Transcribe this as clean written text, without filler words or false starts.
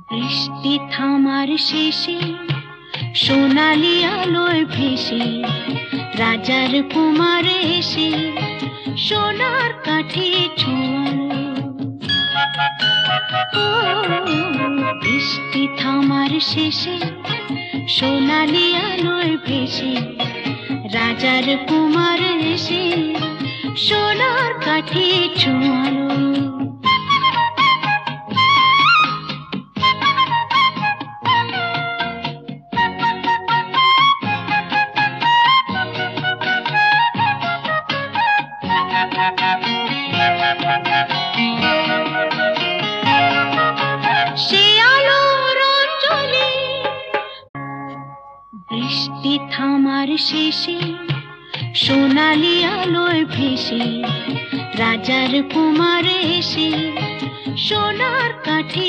বৃষ্টি থামার শেষে সোনালি আলোয় ভেসে রাজার কুমার এসে সোনার কাঠি ছোঁয়ালো। বৃষ্টি থামার শেষে সোনালি আলোয় ভেসে রাজার কুমার এসে সোনার কাঠি ছোঁয়ালো। সে আলোর অঞ্জলি বৃষ্টি থামার শেষে সোনালি আলোয় ভেসে রাজার কুমার এসে সোনার কাঠি